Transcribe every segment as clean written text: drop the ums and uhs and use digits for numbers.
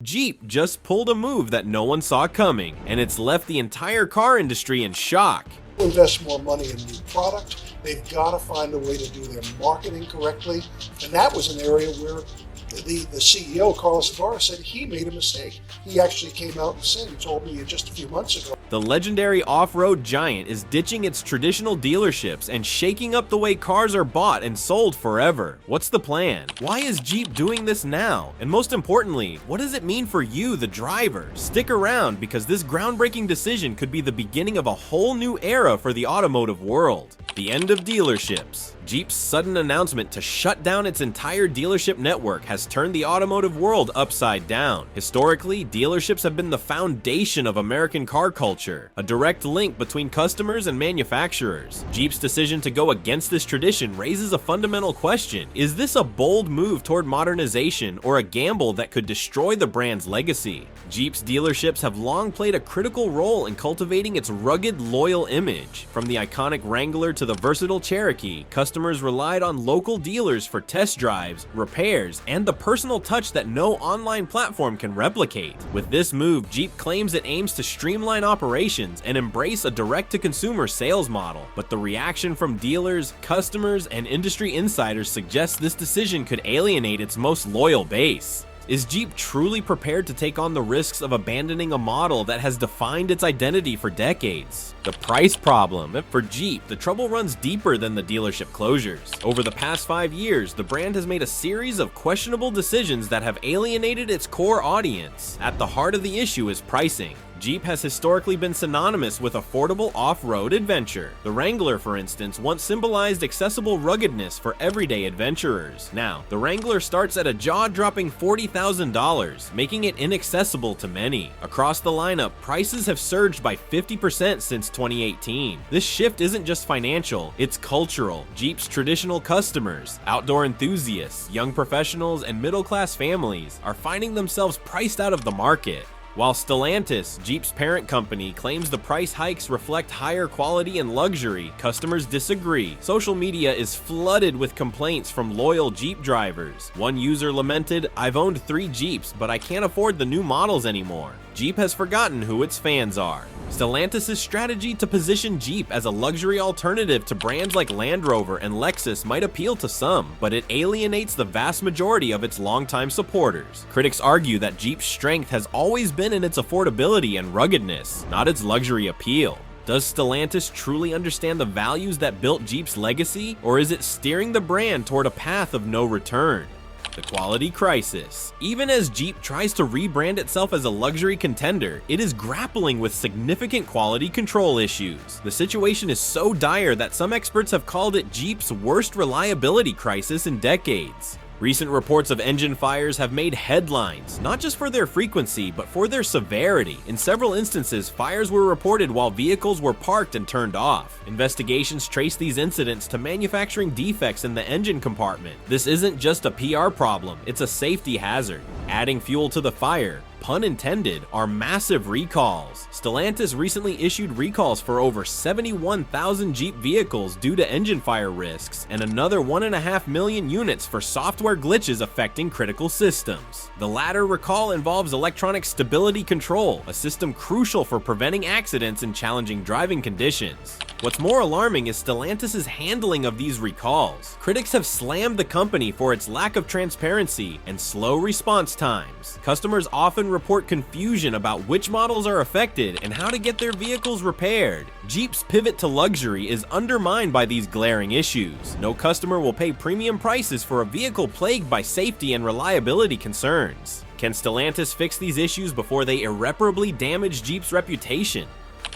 Jeep just pulled a move that no one saw coming, and it's left the entire car industry in shock. Invest more money in new product. They've got to find a way to do their marketing correctly. And that was an area where the CEO, Carlos Ibarra, said he made a mistake. He actually came out and said, he told me just a few months ago. The legendary off-road giant is ditching its traditional dealerships and shaking up the way cars are bought and sold forever. What's the plan? Why is Jeep doing this now? And most importantly, what does it mean for you, the driver? Stick around, because this groundbreaking decision could be the beginning of a whole new era for the automotive world. The end of dealerships. Jeep's sudden announcement to shut down its entire dealership network has turned the automotive world upside down. Historically, dealerships have been the foundation of American car culture, a direct link between customers and manufacturers. Jeep's decision to go against this tradition raises a fundamental question. Is this a bold move toward modernization or a gamble that could destroy the brand's legacy? Jeep's dealerships have long played a critical role in cultivating its rugged, loyal image. From the iconic Wrangler to the versatile Cherokee, customers relied on local dealers for test drives, repairs, and the personal touch that no online platform can replicate. With this move, Jeep claims it aims to streamline operations and embrace a direct-to-consumer sales model. But the reaction from dealers, customers, and industry insiders suggests this decision could alienate its most loyal base. Is Jeep truly prepared to take on the risks of abandoning a model that has defined its identity for decades? The price problem. For Jeep, the trouble runs deeper than the dealership closures. Over the past 5 years, the brand has made a series of questionable decisions that have alienated its core audience. At the heart of the issue is pricing. Jeep has historically been synonymous with affordable off-road adventure. The Wrangler, for instance, once symbolized accessible ruggedness for everyday adventurers. Now, the Wrangler starts at a jaw-dropping $40,000, making it inaccessible to many. Across the lineup, prices have surged by 50% since 2018. This shift isn't just financial, it's cultural. Jeep's traditional customers, outdoor enthusiasts, young professionals, and middle-class families are finding themselves priced out of the market. While Stellantis, Jeep's parent company, claims the price hikes reflect higher quality and luxury, customers disagree. Social media is flooded with complaints from loyal Jeep drivers. One user lamented, "I've owned 3 Jeeps, but I can't afford the new models anymore." Jeep has forgotten who its fans are. Stellantis' strategy to position Jeep as a luxury alternative to brands like Land Rover and Lexus might appeal to some, but it alienates the vast majority of its longtime supporters. Critics argue that Jeep's strength has always been in its affordability and ruggedness, not its luxury appeal. Does Stellantis truly understand the values that built Jeep's legacy, or is it steering the brand toward a path of no return? The quality crisis. Even as Jeep tries to rebrand itself as a luxury contender, it is grappling with significant quality control issues. The situation is so dire that some experts have called it Jeep's worst reliability crisis in decades. Recent reports of engine fires have made headlines, not just for their frequency, but for their severity. In several instances, fires were reported while vehicles were parked and turned off. Investigations trace these incidents to manufacturing defects in the engine compartment. This isn't just a PR problem, it's a safety hazard. Adding fuel to the fire, pun intended, are massive recalls. Stellantis recently issued recalls for over 71,000 Jeep vehicles due to engine fire risks, and another 1.5 million units for software glitches affecting critical systems. The latter recall involves electronic stability control, a system crucial for preventing accidents in challenging driving conditions. What's more alarming is Stellantis' handling of these recalls. Critics have slammed the company for its lack of transparency and slow response times. Customers often report confusion about which models are affected and how to get their vehicles repaired. Jeep's pivot to luxury is undermined by these glaring issues. No customer will pay premium prices for a vehicle plagued by safety and reliability concerns. Can Stellantis fix these issues before they irreparably damage Jeep's reputation?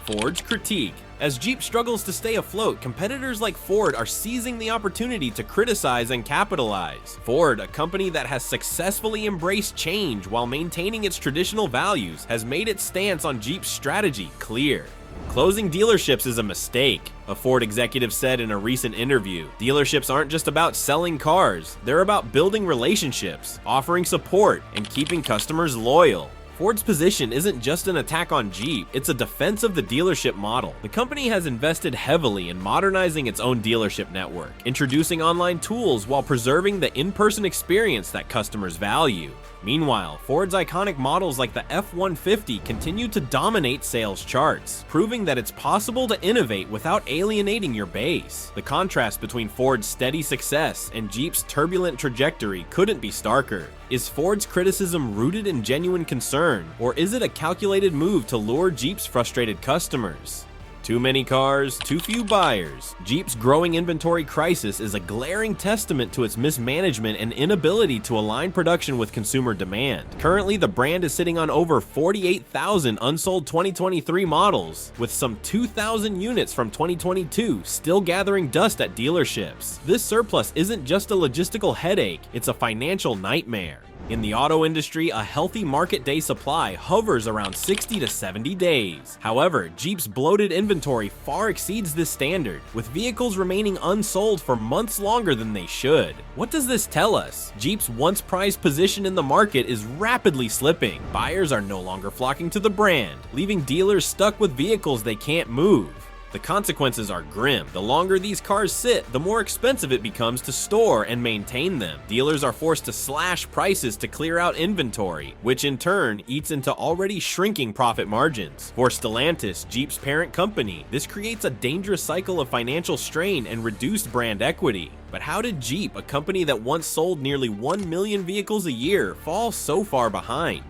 Ford's critique. As Jeep struggles to stay afloat, competitors like Ford are seizing the opportunity to criticize and capitalize. Ford, a company that has successfully embraced change while maintaining its traditional values, has made its stance on Jeep's strategy clear. Closing dealerships is a mistake, a Ford executive said in a recent interview. Dealerships aren't just about selling cars, they're about building relationships, offering support, and keeping customers loyal. Ford's position isn't just an attack on Jeep, it's a defense of the dealership model. The company has invested heavily in modernizing its own dealership network, introducing online tools while preserving the in-person experience that customers value. Meanwhile, Ford's iconic models like the F-150 continue to dominate sales charts, proving that it's possible to innovate without alienating your base. The contrast between Ford's steady success and Jeep's turbulent trajectory couldn't be starker. Is Ford's criticism rooted in genuine concern, or is it a calculated move to lure Jeep's frustrated customers? Too many cars, too few buyers. Jeep's growing inventory crisis is a glaring testament to its mismanagement and inability to align production with consumer demand. Currently, the brand is sitting on over 48,000 unsold 2023 models, with some 2,000 units from 2022 still gathering dust at dealerships. This surplus isn't just a logistical headache, it's a financial nightmare. In the auto industry, a healthy market day supply hovers around 60 to 70 days. However, Jeep's bloated inventory far exceeds this standard, with vehicles remaining unsold for months longer than they should. What does this tell us? Jeep's once prized position in the market is rapidly slipping. Buyers are no longer flocking to the brand, leaving dealers stuck with vehicles they can't move. The consequences are grim. The longer these cars sit, the more expensive it becomes to store and maintain them. Dealers are forced to slash prices to clear out inventory, which in turn eats into already shrinking profit margins. For Stellantis, Jeep's parent company, this creates a dangerous cycle of financial strain and reduced brand equity. But how did Jeep, a company that once sold nearly 1 million vehicles a year, fall so far behind?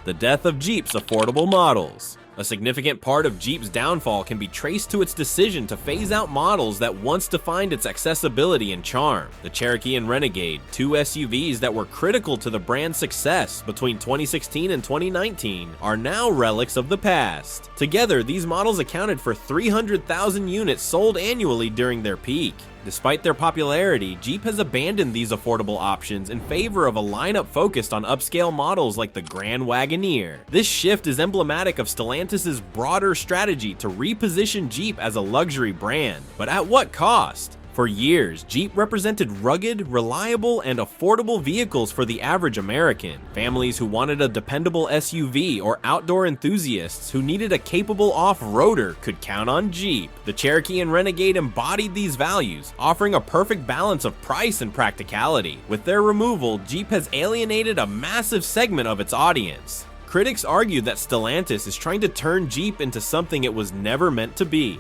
The death of Jeep's affordable models. A significant part of Jeep's downfall can be traced to its decision to phase out models that once defined its accessibility and charm. The Cherokee and Renegade, two SUVs that were critical to the brand's success between 2016 and 2019, are now relics of the past. Together, these models accounted for 300,000 units sold annually during their peak. Despite their popularity, Jeep has abandoned these affordable options in favor of a lineup focused on upscale models like the Grand Wagoneer. This shift is emblematic of Stellantis' broader strategy to reposition Jeep as a luxury brand. But at what cost? For years, Jeep represented rugged, reliable, and affordable vehicles for the average American. Families who wanted a dependable SUV or outdoor enthusiasts who needed a capable off-roader could count on Jeep. The Cherokee and Renegade embodied these values, offering a perfect balance of price and practicality. With their removal, Jeep has alienated a massive segment of its audience. Critics argue that Stellantis is trying to turn Jeep into something it was never meant to be.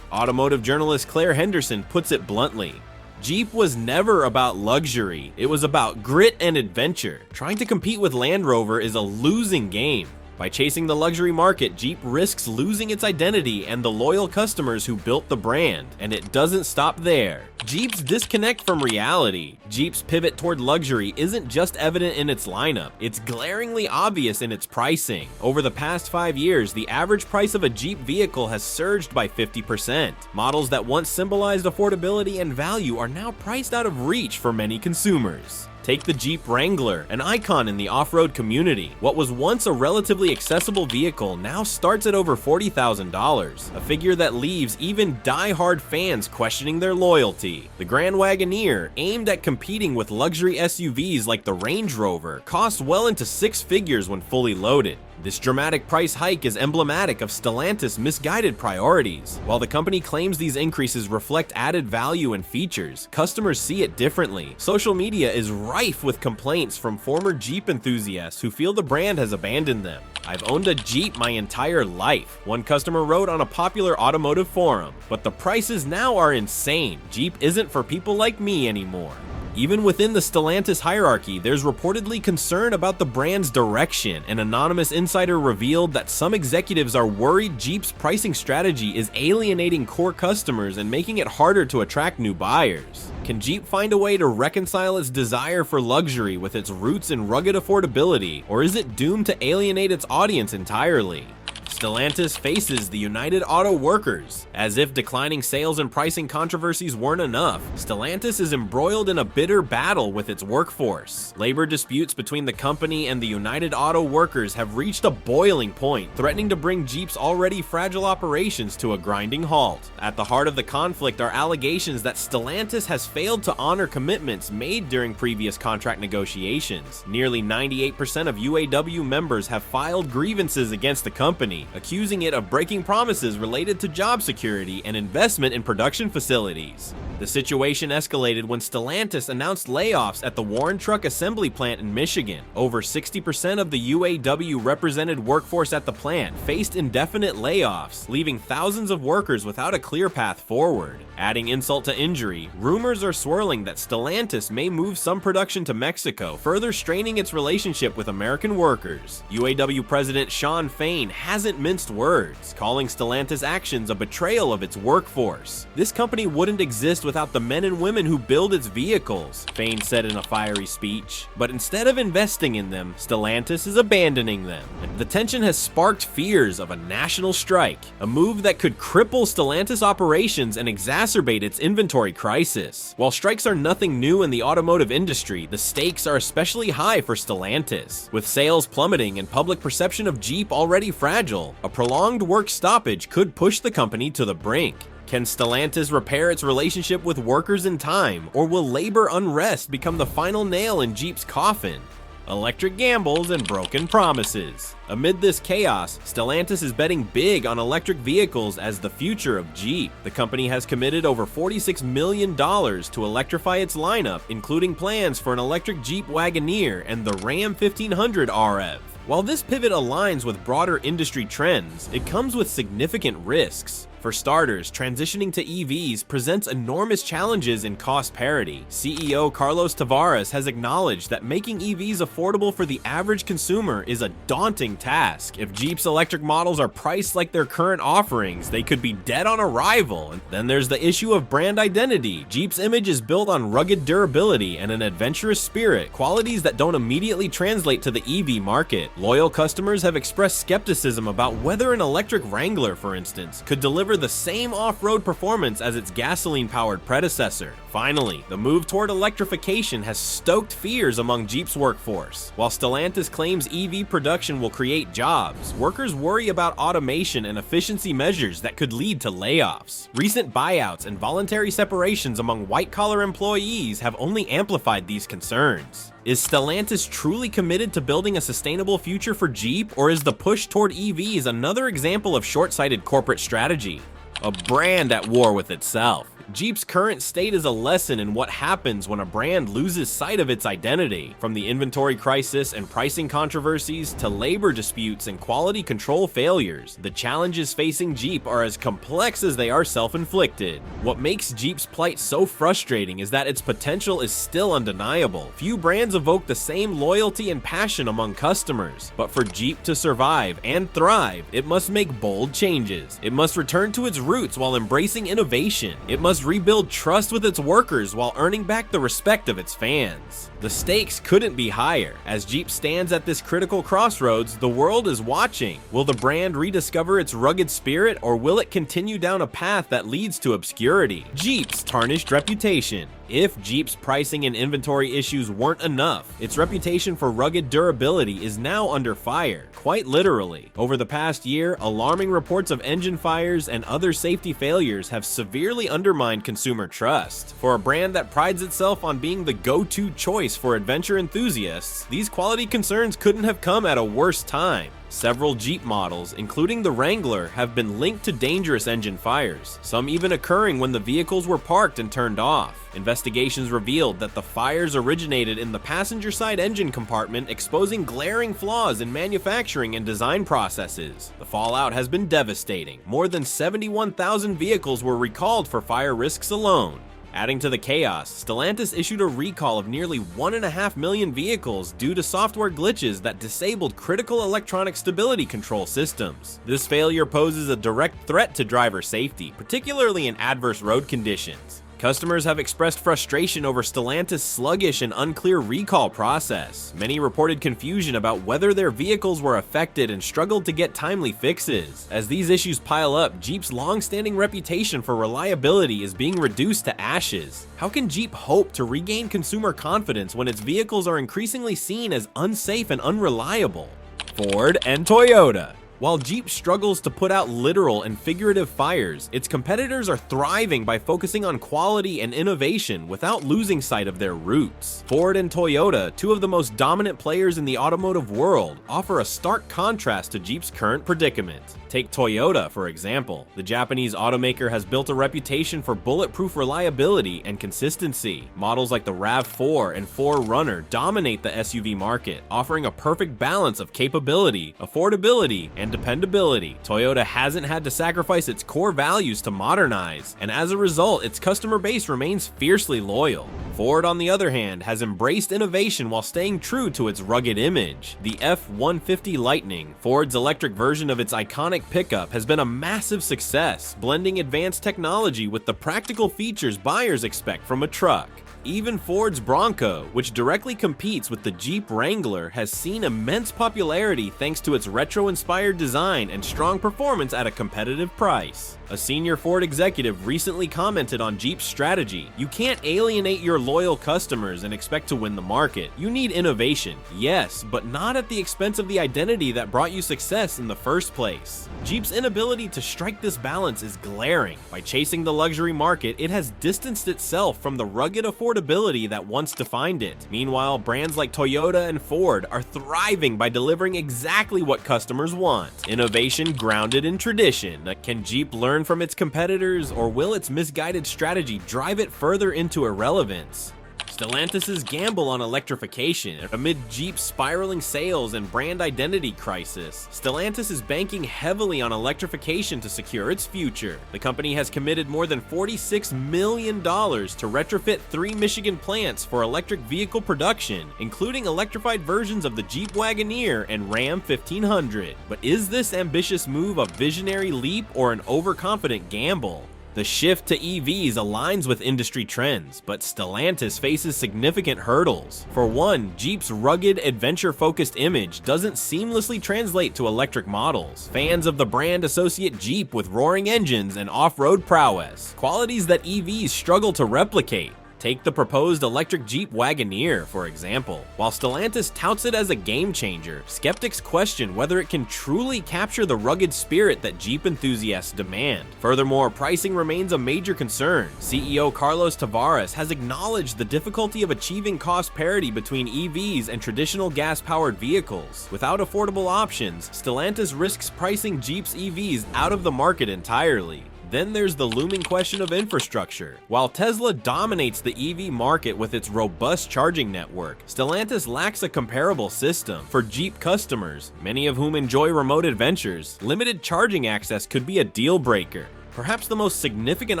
Automotive journalist Claire Henderson puts it bluntly. Jeep was never about luxury, it was about grit and adventure. Trying to compete with Land Rover is a losing game. By chasing the luxury market, Jeep risks losing its identity and the loyal customers who built the brand. And it doesn't stop there. Jeep's disconnect from reality. Jeep's pivot toward luxury isn't just evident in its lineup, it's glaringly obvious in its pricing. Over the past 5 years, the average price of a Jeep vehicle has surged by 50%. Models that once symbolized affordability and value are now priced out of reach for many consumers. Take the Jeep Wrangler, an icon in the off-road community. What was once a relatively accessible vehicle now starts at over $40,000, a figure that leaves even die-hard fans questioning their loyalty. The Grand Wagoneer, aimed at competing with luxury SUVs like the Range Rover, costs well into 6 figures when fully loaded. This dramatic price hike is emblematic of Stellantis' misguided priorities. While the company claims these increases reflect added value and features, customers see it differently. Social media is rife with complaints from former Jeep enthusiasts who feel the brand has abandoned them. "I've owned a Jeep my entire life," one customer wrote on a popular automotive forum, "but the prices now are insane. Jeep isn't for people like me anymore." Even within the Stellantis hierarchy, there's reportedly concern about the brand's direction. An anonymous insider revealed that some executives are worried Jeep's pricing strategy is alienating core customers and making it harder to attract new buyers. Can Jeep find a way to reconcile its desire for luxury with its roots in rugged affordability, or is it doomed to alienate its audience entirely? Stellantis faces the United Auto Workers. As if declining sales and pricing controversies weren't enough, Stellantis is embroiled in a bitter battle with its workforce. Labor disputes between the company and the United Auto Workers have reached a boiling point, threatening to bring Jeep's already fragile operations to a grinding halt. At the heart of the conflict are allegations that Stellantis has failed to honor commitments made during previous contract negotiations. Nearly 98% of UAW members have filed grievances against the company, accusing it of breaking promises related to job security and investment in production facilities. The situation escalated when Stellantis announced layoffs at the Warren Truck Assembly plant in Michigan. Over 60% of the UAW-represented workforce at the plant faced indefinite layoffs, leaving thousands of workers without a clear path forward. Adding insult to injury, rumors are swirling that Stellantis may move some production to Mexico, further straining its relationship with American workers. UAW President Shawn Fain hasn't minced words, calling Stellantis' actions a betrayal of its workforce. This company wouldn't exist without the men and women who build its vehicles, Fain said in a fiery speech. But instead of investing in them, Stellantis is abandoning them. The tension has sparked fears of a national strike, a move that could cripple Stellantis operations and exacerbate its inventory crisis. While strikes are nothing new in the automotive industry, the stakes are especially high for Stellantis. With sales plummeting and public perception of Jeep already fragile, a prolonged work stoppage could push the company to the brink. Can Stellantis repair its relationship with workers in time, or will labor unrest become the final nail in Jeep's coffin? Electric gambles and broken promises. Amid this chaos, Stellantis is betting big on electric vehicles as the future of Jeep. The company has committed over $46 million to electrify its lineup, including plans for an electric Jeep Wagoneer and the Ram 1500 RF. While this pivot aligns with broader industry trends, it comes with significant risks. For starters, transitioning to EVs presents enormous challenges in cost parity. CEO Carlos Tavares has acknowledged that making EVs affordable for the average consumer is a daunting task. If Jeep's electric models are priced like their current offerings, they could be dead on arrival. And then there's the issue of brand identity. Jeep's image is built on rugged durability and an adventurous spirit, qualities that don't immediately translate to the EV market. Loyal customers have expressed skepticism about whether an electric Wrangler, for instance, could deliver the same off-road performance as its gasoline-powered predecessor. Finally, the move toward electrification has stoked fears among Jeep's workforce. While Stellantis claims EV production will create jobs, workers worry about automation and efficiency measures that could lead to layoffs. Recent buyouts and voluntary separations among white-collar employees have only amplified these concerns. Is Stellantis truly committed to building a sustainable future for Jeep, or is the push toward EVs another example of short-sighted corporate strategy? A brand at war with itself. Jeep's current state is a lesson in what happens when a brand loses sight of its identity. From the inventory crisis and pricing controversies to labor disputes and quality control failures, the challenges facing Jeep are as complex as they are self-inflicted. What makes Jeep's plight so frustrating is that its potential is still undeniable. Few brands evoke the same loyalty and passion among customers, but for Jeep to survive and thrive, it must make bold changes. It must return to its roots while embracing innovation. It must rebuild trust with its workers while earning back the respect of its fans. The stakes couldn't be higher. As Jeep stands at this critical crossroads, the world is watching. Will the brand rediscover its rugged spirit, or will it continue down a path that leads to obscurity? Jeep's tarnished reputation. If Jeep's pricing and inventory issues weren't enough, its reputation for rugged durability is now under fire, quite literally. Over the past year, alarming reports of engine fires and other safety failures have severely undermined consumer trust. For a brand that prides itself on being the go-to choice for adventure enthusiasts, these quality concerns couldn't have come at a worse time. Several Jeep models, including the Wrangler, have been linked to dangerous engine fires, some even occurring when the vehicles were parked and turned off. Investigations revealed that the fires originated in the passenger side engine compartment, exposing glaring flaws in manufacturing and design processes. The fallout has been devastating. More than 71,000 vehicles were recalled for fire risks alone. Adding to the chaos, Stellantis issued a recall of nearly 1.5 million vehicles due to software glitches that disabled critical electronic stability control systems. This failure poses a direct threat to driver safety, particularly in adverse road conditions. Customers have expressed frustration over Stellantis' sluggish and unclear recall process. Many reported confusion about whether their vehicles were affected and struggled to get timely fixes. As these issues pile up, Jeep's long-standing reputation for reliability is being reduced to ashes. How can Jeep hope to regain consumer confidence when its vehicles are increasingly seen as unsafe and unreliable? Ford and Toyota. While Jeep struggles to put out literal and figurative fires, its competitors are thriving by focusing on quality and innovation without losing sight of their roots. Ford and Toyota, two of the most dominant players in the automotive world, offer a stark contrast to Jeep's current predicament. Take Toyota, for example. The Japanese automaker has built a reputation for bulletproof reliability and consistency. Models like the RAV4 and 4Runner dominate the SUV market, offering a perfect balance of capability, affordability, and dependability. Toyota hasn't had to sacrifice its core values to modernize, and as a result, its customer base remains fiercely loyal. Ford, on the other hand, has embraced innovation while staying true to its rugged image. The F-150 Lightning, Ford's electric version of its iconic pickup, has been a massive success, blending advanced technology with the practical features buyers expect from a truck. Even Ford's Bronco, which directly competes with the Jeep Wrangler, has seen immense popularity thanks to its retro-inspired design and strong performance at a competitive price. A senior Ford executive recently commented on Jeep's strategy: "You can't alienate your loyal customers and expect to win the market. You need innovation, yes, but not at the expense of the identity that brought you success in the first place." Jeep's inability to strike this balance is glaring. By chasing the luxury market, it has distanced itself from the rugged affordability that once defined it. Meanwhile, brands like Toyota and Ford are thriving by delivering exactly what customers want: innovation grounded in tradition. Can Jeep learn from its competitors, or will its misguided strategy drive it further into irrelevance? Stellantis' gamble on electrification. Amid Jeep's spiraling sales and brand identity crisis, Stellantis is banking heavily on electrification to secure its future. The company has committed more than $46 million to retrofit 3 Michigan plants for electric vehicle production, including electrified versions of the Jeep Wagoneer and Ram 1500. But is this ambitious move a visionary leap or an overconfident gamble? The shift to EVs aligns with industry trends, but Stellantis faces significant hurdles. For one, Jeep's rugged, adventure-focused image doesn't seamlessly translate to electric models. Fans of the brand associate Jeep with roaring engines and off-road prowess, qualities that EVs struggle to replicate. Take the proposed electric Jeep Wagoneer, for example. While Stellantis touts it as a game changer, skeptics question whether it can truly capture the rugged spirit that Jeep enthusiasts demand. Furthermore, pricing remains a major concern. CEO Carlos Tavares has acknowledged the difficulty of achieving cost parity between EVs and traditional gas-powered vehicles. Without affordable options, Stellantis risks pricing Jeep's EVs out of the market entirely. Then there's the looming question of infrastructure. While Tesla dominates the EV market with its robust charging network, Stellantis lacks a comparable system. For Jeep customers, many of whom enjoy remote adventures, limited charging access could be a deal breaker. Perhaps the most significant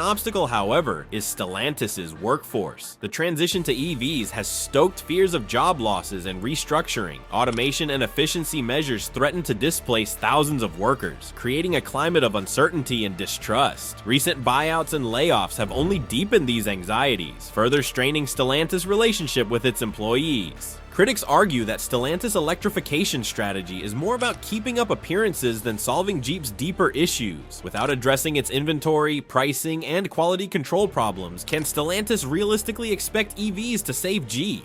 obstacle, however, is Stellantis' workforce. The transition to EVs has stoked fears of job losses and restructuring. Automation and efficiency measures threaten to displace thousands of workers, creating a climate of uncertainty and distrust. Recent buyouts and layoffs have only deepened these anxieties, further straining Stellantis' relationship with its employees. Critics argue that Stellantis' electrification strategy is more about keeping up appearances than solving Jeep's deeper issues. Without addressing its inventory, pricing, and quality control problems, can Stellantis realistically expect EVs to save Jeep?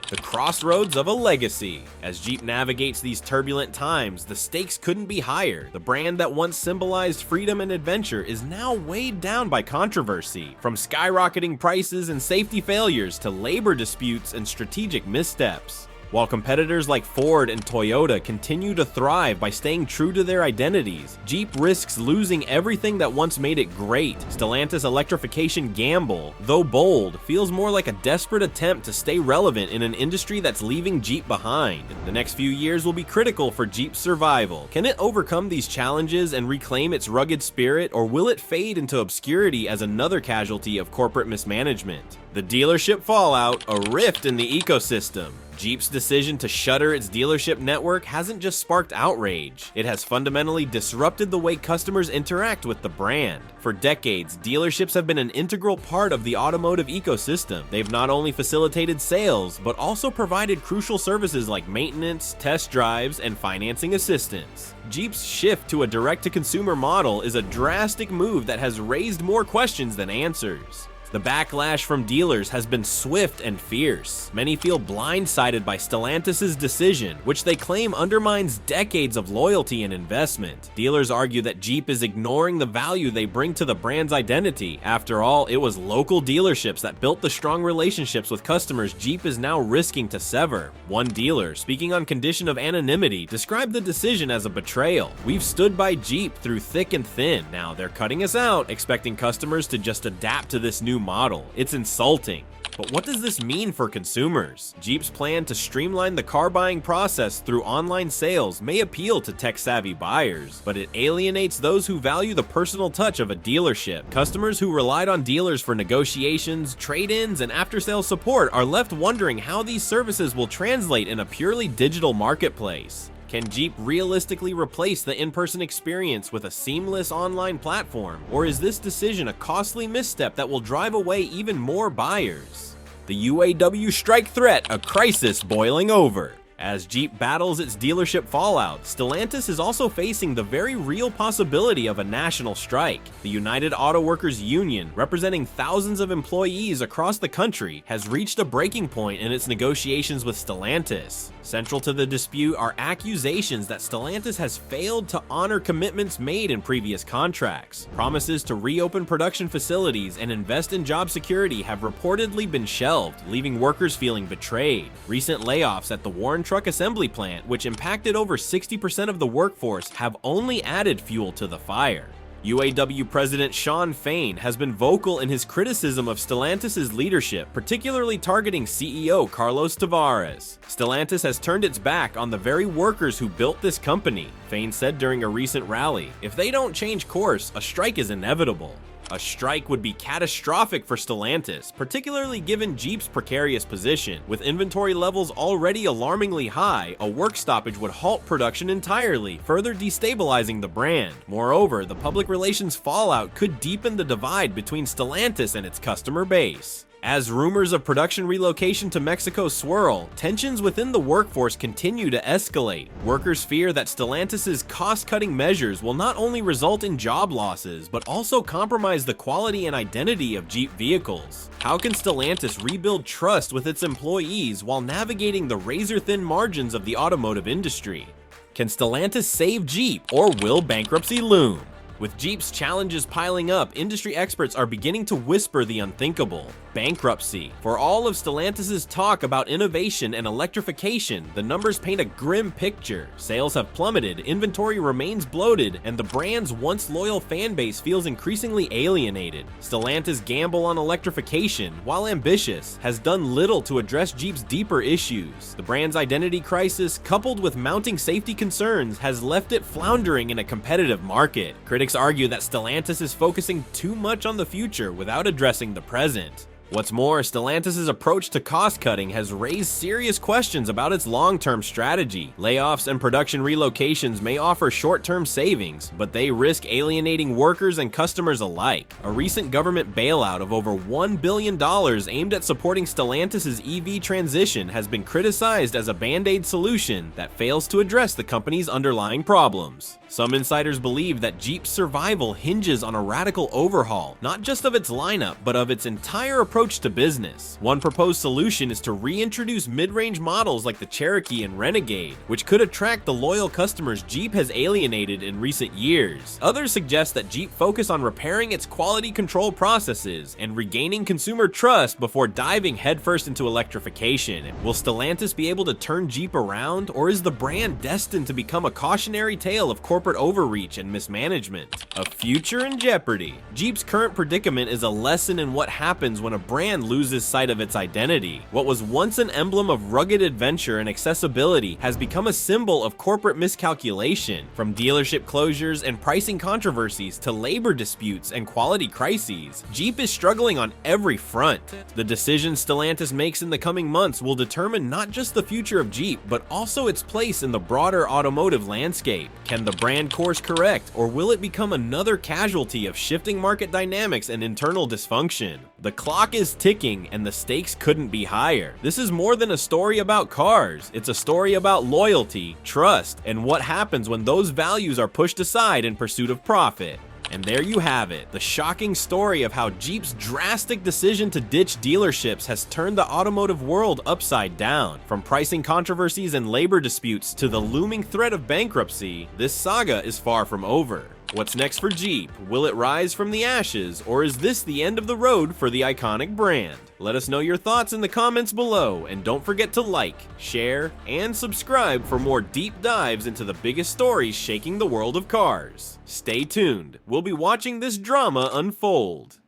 The crossroads of a legacy. As Jeep navigates these turbulent times, the stakes couldn't be higher. The brand that once symbolized freedom and adventure is now weighed down by controversy, from skyrocketing prices and safety failures to labor disputes and strategic missteps. While competitors like Ford and Toyota continue to thrive by staying true to their identities, Jeep risks losing everything that once made it great. Stellantis' electrification gamble, though bold, feels more like a desperate attempt to stay relevant in an industry that's leaving Jeep behind. The next few years will be critical for Jeep's survival. Can it overcome these challenges and reclaim its rugged spirit, or will it fade into obscurity as another casualty of corporate mismanagement? The dealership fallout, a rift in the ecosystem. Jeep's decision to shutter its dealership network hasn't just sparked outrage, it has fundamentally disrupted the way customers interact with the brand. For decades, dealerships have been an integral part of the automotive ecosystem. They've not only facilitated sales, but also provided crucial services like maintenance, test drives, and financing assistance. Jeep's shift to a direct-to-consumer model is a drastic move that has raised more questions than answers. The backlash from dealers has been swift and fierce. Many feel blindsided by Stellantis' decision, which they claim undermines decades of loyalty and investment. Dealers argue that Jeep is ignoring the value they bring to the brand's identity. After all, it was local dealerships that built the strong relationships with customers Jeep is now risking to sever. One dealer, speaking on condition of anonymity, described the decision as a betrayal. "We've stood by Jeep through thick and thin. Now they're cutting us out, expecting customers to just adapt to this new model. It's insulting." But what does this mean for consumers? Jeep's plan to streamline the car buying process through online sales may appeal to tech-savvy buyers, but it alienates those who value the personal touch of a dealership. Customers who relied on dealers for negotiations, trade-ins, and after-sales support are left wondering how these services will translate in a purely digital marketplace. Can Jeep realistically replace the in-person experience with a seamless online platform? Or is this decision a costly misstep that will drive away even more buyers? The UAW strike threat, a crisis boiling over. As Jeep battles its dealership fallout, Stellantis is also facing the very real possibility of a national strike. The United Auto Workers Union, representing thousands of employees across the country, has reached a breaking point in its negotiations with Stellantis. Central to the dispute are accusations that Stellantis has failed to honor commitments made in previous contracts. Promises to reopen production facilities and invest in job security have reportedly been shelved, leaving workers feeling betrayed. Recent layoffs at the Warren Truck Assembly Plant, which impacted over 60% of the workforce, have only added fuel to the fire. UAW President Shawn Fain has been vocal in his criticism of Stellantis' leadership, particularly targeting CEO Carlos Tavares. Stellantis has turned its back on the very workers who built this company, Fain said during a recent rally. If they don't change course, a strike is inevitable. A strike would be catastrophic for Stellantis, particularly given Jeep's precarious position. With inventory levels already alarmingly high, a work stoppage would halt production entirely, further destabilizing the brand. Moreover, the public relations fallout could deepen the divide between Stellantis and its customer base. As rumors of production relocation to Mexico swirl, tensions within the workforce continue to escalate. Workers fear that Stellantis' cost-cutting measures will not only result in job losses, but also compromise the quality and identity of Jeep vehicles. How can Stellantis rebuild trust with its employees while navigating the razor-thin margins of the automotive industry? Can Stellantis save Jeep, or will bankruptcy loom? With Jeep's challenges piling up, industry experts are beginning to whisper the unthinkable: bankruptcy. For all of Stellantis' talk about innovation and electrification, the numbers paint a grim picture. Sales have plummeted, inventory remains bloated, and the brand's once loyal fan base feels increasingly alienated. Stellantis' gamble on electrification, while ambitious, has done little to address Jeep's deeper issues. The brand's identity crisis, coupled with mounting safety concerns, has left it floundering in a competitive market. Critics argue that Stellantis is focusing too much on the future without addressing the present. What's more, Stellantis' approach to cost-cutting has raised serious questions about its long-term strategy. Layoffs and production relocations may offer short-term savings, but they risk alienating workers and customers alike. A recent government bailout of over $1 billion aimed at supporting Stellantis' EV transition has been criticized as a band-aid solution that fails to address the company's underlying problems. Some insiders believe that Jeep's survival hinges on a radical overhaul, not just of its lineup, but of its entire approach to business. One proposed solution is to reintroduce mid-range models like the Cherokee and Renegade, which could attract the loyal customers Jeep has alienated in recent years. Others suggest that Jeep focus on repairing its quality control processes and regaining consumer trust before diving headfirst into electrification. Will Stellantis be able to turn Jeep around, or is the brand destined to become a cautionary tale of corporate overreach and mismanagement? A future in jeopardy. Jeep's current predicament is a lesson in what happens when a brand loses sight of its identity. What was once an emblem of rugged adventure and accessibility has become a symbol of corporate miscalculation. From dealership closures and pricing controversies to labor disputes and quality crises, Jeep is struggling on every front. The decisions Stellantis makes in the coming months will determine not just the future of Jeep, but also its place in the broader automotive landscape. Can the brand course correct, or will it become another casualty of shifting market dynamics and internal dysfunction? The clock is ticking, and the stakes couldn't be higher. This is more than a story about cars. It's a story about loyalty, trust, and what happens when those values are pushed aside in pursuit of profit. And there you have it, the shocking story of how Jeep's drastic decision to ditch dealerships has turned the automotive world upside down. From pricing controversies and labor disputes to the looming threat of bankruptcy, this saga is far from over. What's next for Jeep? Will it rise from the ashes, or is this the end of the road for the iconic brand? Let us know your thoughts in the comments below, and don't forget to like, share, and subscribe for more deep dives into the biggest stories shaking the world of cars. Stay tuned, we'll be watching this drama unfold.